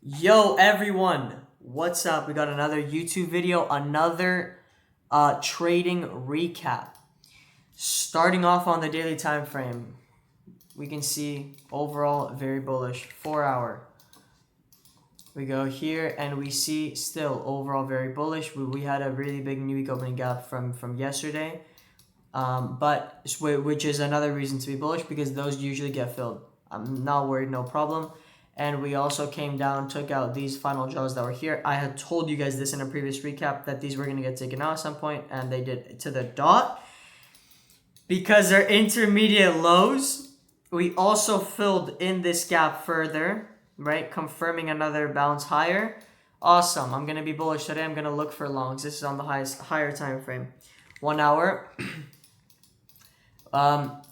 Yo everyone, what's up? We got another YouTube video, another trading recap. Starting off on the daily time frame, we can see overall very bullish, 4 hour. We go here and we see still overall very bullish. We had a really big new week opening gap from yesterday, but which is another reason to be bullish because those usually get filled. I'm not worried, no problem. And we also came down, took out these final draws that were here. I had told you guys this in a previous recap that these were going to get taken out at some point, and they did to the dot. Because they're intermediate lows, we also filled in this gap further, right? Confirming another bounce higher. Awesome. I'm going to be bullish today. I'm going to look for longs. This is on the higher time frame. 1 hour.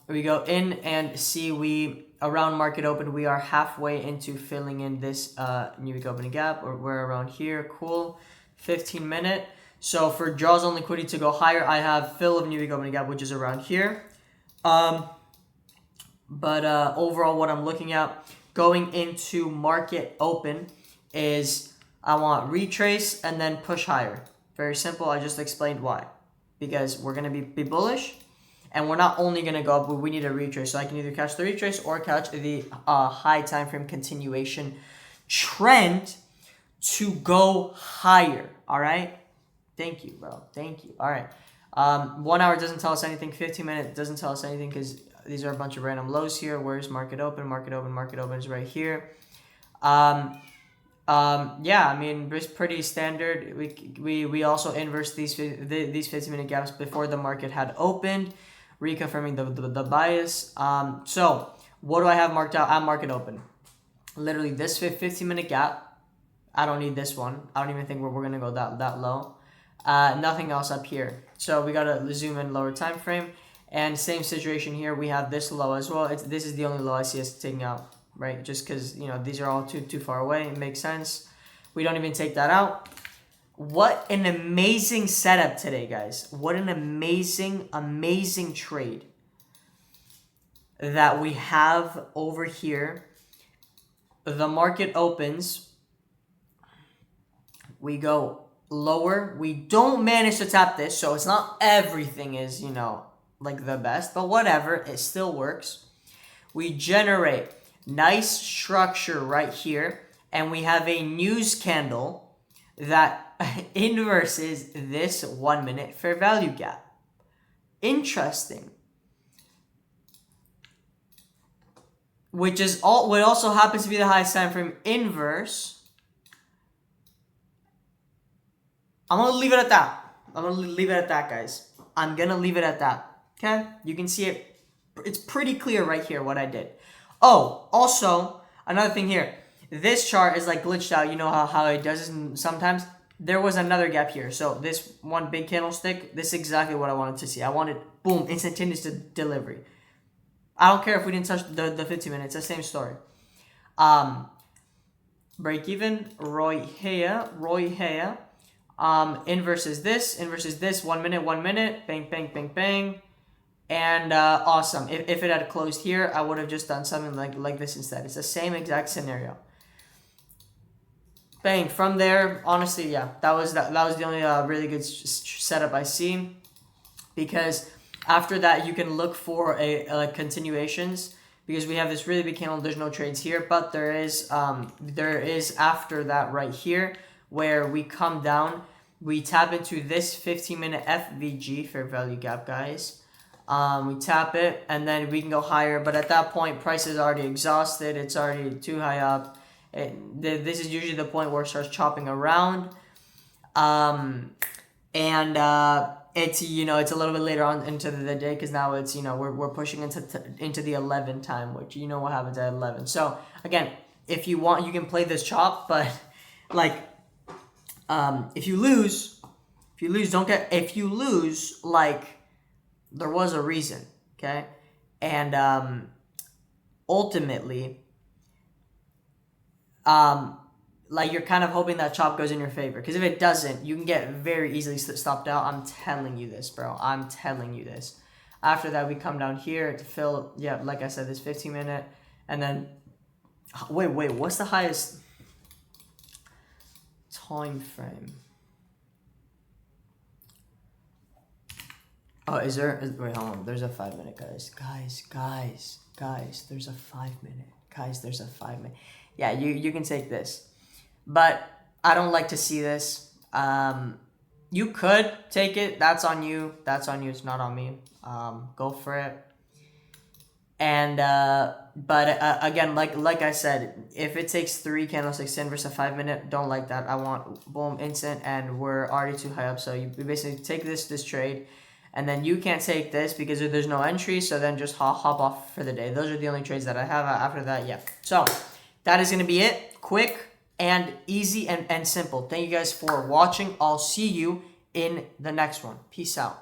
We go in and see around market open, we are halfway into filling in this new week opening gap, or we're around here. Cool. 15-minute. So for draws on liquidity to go higher, I have fill of new week opening gap, which is around here. But overall, what I'm looking at going into market open is I want retrace and then push higher. Very simple. I just explained why. Because we're going to be bullish. And we're not only going to go up, but we need a retrace. So I can either catch the retrace or catch the high time frame continuation trend to go higher. All right? Thank you, bro. Thank you. All right. 1 hour doesn't tell us anything. 15-minute doesn't tell us anything because these are a bunch of random lows here. Where's market open? Market open. Market open is right here. Yeah, I mean, it's pretty standard. We also inversed these 15-minute gaps before the market had opened, reconfirming the bias. So what do I have marked out at market open? Literally this 15-minute gap. I don't need this one. I don't even think we're gonna go that low. Nothing else up here. So we gotta zoom in lower time frame. And same situation here. We have this low as well. This is the only low I see us taking out, right? Just because these are all too far away. It makes sense. We don't even take that out. What an amazing setup today, guys. What an amazing trade that we have over here. The market opens. We go lower. We don't manage to tap this, so it's not everything is, like the best, but whatever. It still works. We generate nice structure right here, and we have a news candle that inverses this 1 minute fair value gap. Interesting. Which is what also happens to be the highest time frame inverse. I'm gonna leave it at that. Guys. I'm gonna leave it at that. Okay? You can see it. It's pretty clear right here what I did. Oh, also, another thing here. This chart is like glitched out. You know how it does this sometimes? There was another gap here. So this one big candlestick, this is exactly what I wanted to see. I wanted, boom, instantaneous delivery. I don't care if we didn't touch the 15 minutes. It's the same story. Break even, Roy Hea. Inverses this, 1 minute, bang, bang. And awesome. If it had closed here, I would have just done something like this instead. It's the same exact scenario. Bang. From there, honestly, yeah, that was the only really good setup I see. Because after that, you can look for a continuations. Because we have this really big candle, there's no trades here, but there is after that right here where we come down, we tap into this 15-minute FVG, fair value gap, guys. We tap it, and then we can go higher. But at that point, price is already exhausted. It's already too high up. This is usually the point where it starts chopping around. It's it's a little bit later on into the day because now it's we're pushing into the 11 time, which you know what happens at 11. So again, if you want, you can play this chop, but like if you lose, like there was a reason, okay? And ultimately, like you're kind of hoping that chop goes in your favor. Because if it doesn't, you can get very easily stopped out. I'm telling you this, bro. I'm telling you this. After that, we come down here to fill, yeah, like I said, this 15-minute. And then, wait, what's the highest? time frame. Oh, wait, hold on. There's a 5 minute, guys. Guys, there's a 5 minute. Guys, there's a 5 minute. Yeah, you can take this. But I don't like to see this. You could take it. That's on you. It's not on me. Go for it. And but again, like I said, if it takes 3 candlesticks in versus a 5 minute, don't like that. I want boom instant, and we're already too high up. So you basically take this trade, and then you can't take this because there's no entry. So then just hop off for the day. Those are the only trades that I have. After that, yeah. So that is gonna be it. Quick and easy and simple. Thank you guys for watching. I'll see you in the next one. Peace out.